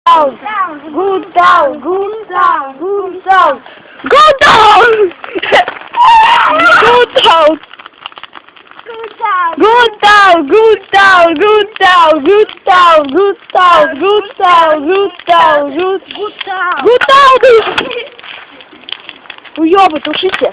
sound, good sound, good sound, good sound, good sound, good sound, good sound, good sound, good sound, good sound, good sound, good sound, good sound, good sound, good sound. Уёбы, тушите.